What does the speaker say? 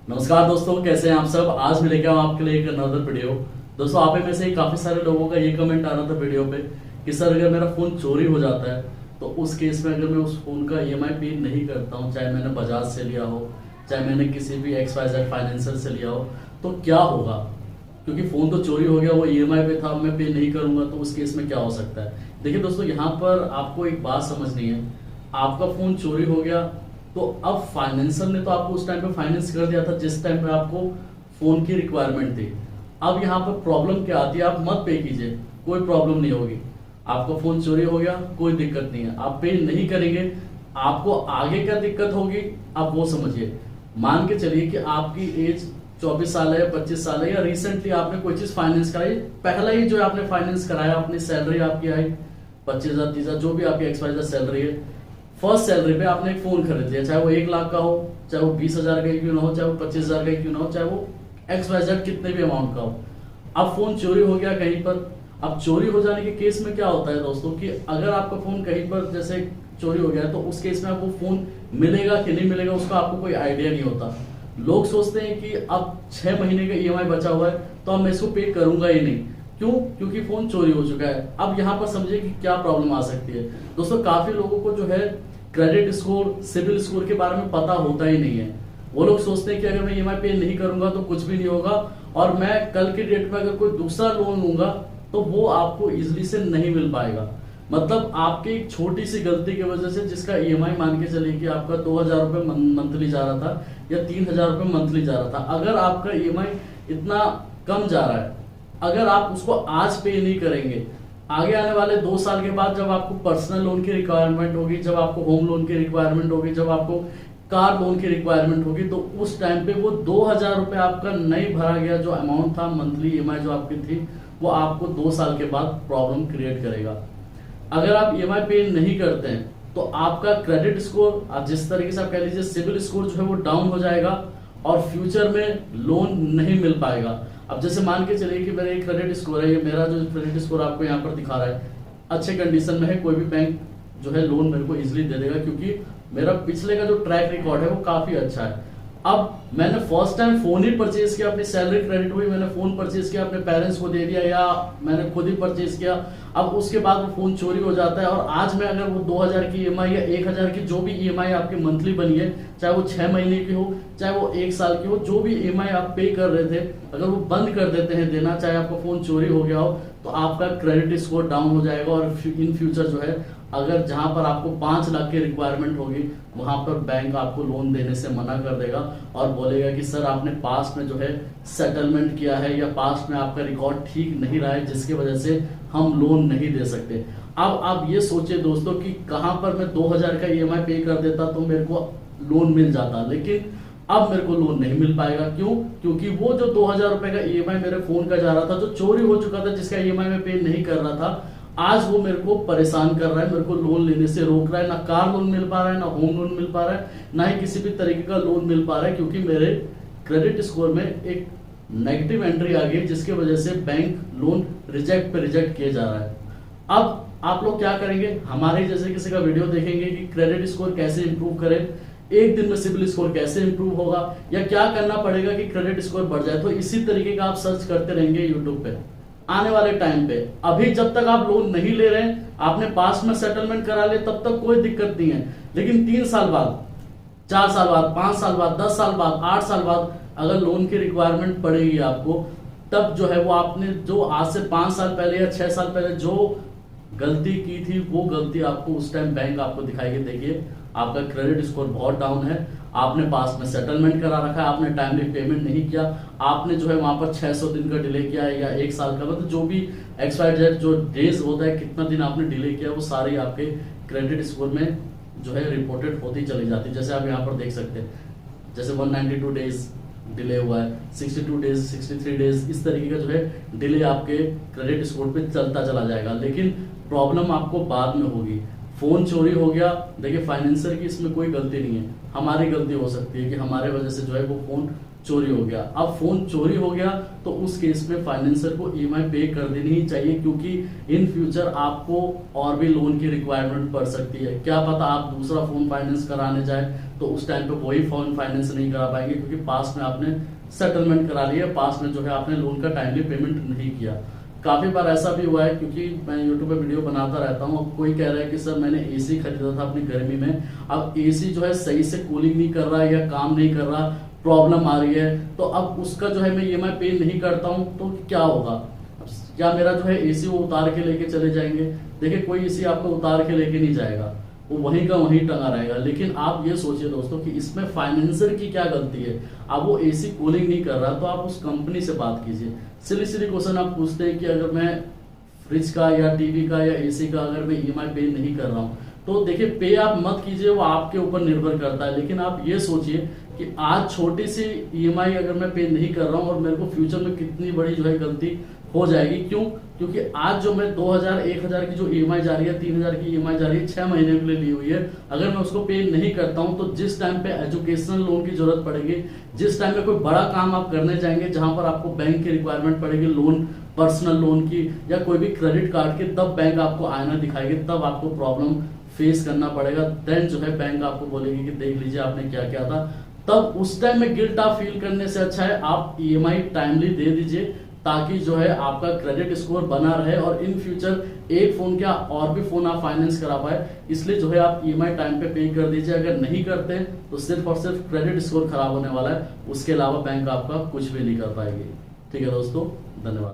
नमस्कार दोस्तों, कैसे हैं आप सब। आज मैं लेके आऊँ आपके लिए एक अनदर वीडियो। दोस्तों, आप में से काफी सारे लोगों का ये कमेंट आ रहा था वीडियो पे कि सर अगर मेरा फोन चोरी हो जाता है तो उस केस में अगर मैं उस फोन का ईएमआई पे नहीं करता हूँ, चाहे मैंने बजाज से लिया हो, चाहे मैंने किसी भी XYZ फाइनेंसर से लिया हो, तो क्या होगा। क्योंकि फोन तो चोरी हो गया, वो ईएमआई पे था, मैं पे नहीं करूंगा तो उस केस में क्या हो सकता है। देखिए दोस्तों, यहाँ पर आपको एक बात समझनी है। आपका फोन चोरी हो गया तो अब फाइनेंसर ने तो आपको उस टाइम पे फाइनेंस कर दिया था जिस टाइम पे आपको फोन की रिक्वायरमेंट थी। अब यहाँ पर प्रॉब्लम क्या आती है, आप मत पे कीजिए, कोई प्रॉब्लम नहीं होगी। आपका फोन चोरी हो गया, कोई दिक्कत नहीं है, आप पे नहीं करेंगे। आपको आगे क्या दिक्कत होगी आप वो समझिए। मान के चलिए कि आपकी एज 24 साल है या 25 साल है, या रिसेंटली आपने कोई चीज फाइनेंस कराई, पहला ही जो आपने फाइनेंस कराया, अपनी सैलरी आपकी आई 25,000 30,000 जो भी आपकी XYZ सैलरी है, फर्स्ट सैलरी पे आपने एक फोन खरीद लिया, चाहे वो 1 लाख का हो, चाहे वो 20,000 का क्यों ना हो, चाहे वो 25,000 का क्यों ना हो, चाहे वो XYZ कितने भी अमाउंट का हो। अब फोन चोरी हो गया कहीं पर। अब चोरी हो जाने के केस में क्या होता है दोस्तों कि अगर आपका फोन कहीं पर जैसे चोरी हो गया तो उस केस में आपको फोन मिलेगा कि नहीं मिलेगा उसका आपको कोई आइडिया नहीं होता। लोग सोचते हैं कि अब 6 महीने का ईएमआई बचा हुआ है तो अब मैं इसको पे करूंगा ही नहीं। क्यों? क्योंकि फोन चोरी हो चुका है। अब यहाँ पर समझिए कि क्या प्रॉब्लम आ सकती है। दोस्तों, काफी लोगों को जो है क्रेडिट स्कोर, सिविल स्कोर के बारे में पता होता ही नहीं है। वो लोग सोचते हैं कि अगर मैं ईएमआई पे नहीं करूंगा तो कुछ भी नहीं होगा, और मैं कल के डेट में अगर कोई दूसरा लोन लूंगा तो वो आपको इजिली से नहीं मिल पाएगा। मतलब आपकी एक छोटी सी गलती की वजह से, जिसका ईएमआई मान के चलिए कि आपका 2,000 रुपए मंथली जा रहा था या 3,000 रुपए मंथली जा रहा था, अगर आपका ईएमआई इतना कम जा रहा है, अगर आप उसको आज पे नहीं करेंगे, आगे आने वाले 2 साल के बाद जब आपको पर्सनल लोन की रिक्वायरमेंट होगी, जब आपको होम लोन की रिक्वायरमेंट होगी, जब आपको कार लोन की रिक्वायरमेंट होगी, तो उस टाइम पे वो 2,000 रुपए आपका नहीं भरा गया जो अमाउंट था, मंथली ईएमआई जो आपकी थी, वो आपको 2 साल के बाद प्रॉब्लम क्रिएट करेगा। अगर आप ईएमआई पे नहीं करते हैं तो आपका क्रेडिट स्कोर, आप जिस तरीके से आप कह लीजिए सिविल स्कोर जो है वो डाउन हो जाएगा और फ्यूचर में लोन नहीं मिल पाएगा। अब जैसे मान के चलिए कि मेरा एक क्रेडिट स्कोर है, ये मेरा जो क्रेडिट स्कोर आपको यहाँ पर दिखा रहा है अच्छे कंडीशन में है, कोई भी बैंक जो है लोन मेरे को इजिली दे देगा क्योंकि मेरा पिछले का जो ट्रैक रिकॉर्ड है वो काफी अच्छा है। अब मैंने फर्स्ट टाइम फोन ही परचेज किया, अपनी सैलरी क्रेडिट हुई, मैंने फोन परचेज किया, अपने पेरेंट्स को दे दिया या मैंने खुद ही परचेज किया। अब उसके बाद वो फोन चोरी हो जाता है और आज मैं अगर वो 2,000 की ईएमआई या 1,000 की जो भी ईएमआई आपकी मंथली बनी है, चाहे वो 6 महीने की हो, चाहे वो 1 साल की हो, जो भी ईएमआई आप पे कर रहे थे, अगर वो बंद कर देते हैं देना, चाहे आपका फोन चोरी हो गया हो, तो आपका क्रेडिट स्कोर डाउन हो जाएगा और इन फ्यूचर जो है, अगर जहां पर आपको 5 लाख की रिक्वायरमेंट होगी वहां पर बैंक आपको लोन देने से मना कर देगा और बोलेगा कि सर आपने पास्ट में जो है सेटलमेंट किया है या पास्ट में आपका रिकॉर्ड ठीक नहीं रहा है जिसकी वजह से हम लोन नहीं दे सकते। अब आप ये सोचिए दोस्तों कि कहां पर मैं 2,000 का ईएमआई पे कर देता तो मेरे को लोन मिल जाता, लेकिन अब मेरे को लोन नहीं मिल पाएगा। क्यों? क्योंकि वो जो 2,000 रुपए का ईएमआई मेरे फोन का जा रहा था, जो चोरी हो चुका था, जिसका ईएमआई में पे नहीं कर रहा था, आज वो मेरे को परेशान कर रहा है, मेरे को लोन लेने से रोक रहा है। ना कार लोन मिल पा रहा है, ना होम लोन मिल पा रहा है, ना ही किसी भी तरीके का लोन मिल पा रहा है, क्योंकि मेरे क्रेडिट स्कोर में एक नेगेटिव एंट्री आ गई जिसकी वजह से बैंक लोन रिजेक्ट पे रिजेक्ट किया जा रहा है। अब आप लोग क्या करेंगे, हमारे जैसे किसी का वीडियो देखेंगे कि क्रेडिट स्कोर कैसे इंप्रूव करें, एक दिन में सिविल स्कोर कैसे इंप्रूव होगा, या क्या करना पड़ेगा कि क्रेडिट स्कोर बढ़ जाए, तो इसी तरीके का आप सर्च करते रहेंगे यूट्यूब पे आने वाले टाइम पे। अभी जब तक आप लोन नहीं ले रहे हैं, आपने पास में सेटलमेंट करा ले, तब तक कोई दिक्कत नहीं है। लेकिन 3 साल बाद, 4 साल बाद, 5 साल बाद, 10 साल बाद, 8 साल बाद अगर लोन की रिक्वायरमेंट पड़ेगी आपको, तब जो है वो आपने जो आज से 5 साल पहले या 6 साल पहले जो गलती की थी, वो गलती आपको उस टाइम बैंक आपको दिखाएगी। देखिए आपका क्रेडिट स्कोर बहुत डाउन है, आपने पास में सेटलमेंट करा रखा है, आपने टाइमली पेमेंट नहीं किया, आपने जो है वहां पर 600 दिन का डिले किया है या 1 साल का, मतलब जो भी XYZ जो डेज होता है, कितना दिन आपने डिले किया, वो सारी आपके क्रेडिट स्कोर में जो है रिपोर्टेड होती चली जाती है। जैसे आप यहाँ पर देख सकते हैं, जैसे 192 डेज डिले हुआ है, 62 डेज, 63 डेज, इस तरीके का जो है डिले आपके क्रेडिट स्कोर पे चलता चला जाएगा। लेकिन प्रॉब्लम आपको बाद में होगी। फोन चोरी हो गया, देखिए फाइनेंसर की इसमें कोई गलती नहीं है, हमारी गलती हो सकती है कि हमारे वजह से जो है वो फोन चोरी हो गया। अब फोन चोरी हो गया तो उस केस में फाइनेंसर को ईएमआई पे कर देनी ही चाहिए, क्योंकि इन फ्यूचर आपको और भी लोन की रिक्वायरमेंट पड़ सकती है। क्या पता आप दूसरा फोन फाइनेंस कराने जाए तो उस टाइम पे वही फोन फाइनेंस नहीं करा पाएंगे, क्योंकि पास में आपने सेटलमेंट करा लिया, पास में जो है आपने लोन का टाइमली पेमेंट नहीं किया। काफी बार ऐसा भी हुआ है, क्योंकि मैं यूट्यूब पे वीडियो बनाता रहता हूँ। कोई कह रहा है कि सर मैंने एसी खरीदा था अपनी गर्मी में, अब एसी जो है सही से कूलिंग नहीं कर रहा है या काम नहीं कर रहा, प्रॉब्लम आ रही है, तो अब उसका जो है मैं ईएमआई पे नहीं करता हूँ तो क्या होगा? क्या मेरा जो है एसी वो उतार के लेके चले जाएंगे? देखिए कोई एसी आपको उतार के लेके नहीं जाएगा, वो वहीं का वहीं टंगा रहेगा। लेकिन आप ये सोचिए दोस्तों कि इसमें फाइनेंसर की क्या गलती है? अब वो एसी कूलिंग नहीं कर रहा तो आप उस कंपनी से बात कीजिए। सिली सिली क्वेश्चन आप पूछते हैं कि अगर मैं फ्रिज का या टीवी का या एसी का अगर मैं ईएमआई पे नहीं कर रहा हूँ, तो देखिए पे आप मत कीजिए, वो आपके ऊपर निर्भर करता है। लेकिन आप ये सोचिए कि आज छोटी सी ईएमआई अगर मैं पे नहीं कर रहा हूँ और मेरे को फ्यूचर में कितनी बड़ी जो है गलती हो जाएगी। क्यों? क्योंकि आज जो मैं 2000 1000 की जो ईएमआई जा रही है, 3000 की ईएमआई जा रही है, 6 महीने के लिए ली हुई है, अगर मैं उसको पे नहीं करता हूं तो जिस टाइम पे एजुकेशनल लोन की जरूरत पड़ेगी, जिस टाइम पे कोई बड़ा काम आप करने जाएंगे जहां पर आपको बैंक की रिक्वायरमेंट पड़ेगी, लोन पर्सनल लोन की या कोई भी क्रेडिट कार्ड की, तब बैंक आपको आईना दिखाएगी, तब आपको प्रॉब्लम फेस करना पड़ेगा। देन जो है बैंक आपको बोलेगी कि देख लीजिए आपने क्या क्या था। तब उस टाइम में गिल्ट आप फील करने से अच्छा है आप ईएमआई टाइमली दे दीजिए, ताकि जो है आपका क्रेडिट स्कोर बना रहे और इन फ्यूचर एक फोन क्या और भी फोन आप फाइनेंस करा पाए। इसलिए जो है आप ईएमआई टाइम पे कर दीजिए। अगर नहीं करते तो सिर्फ और सिर्फ क्रेडिट स्कोर खराब होने वाला है, उसके अलावा बैंक आपका कुछ भी नहीं कर पाएगी। ठीक है दोस्तों, धन्यवाद।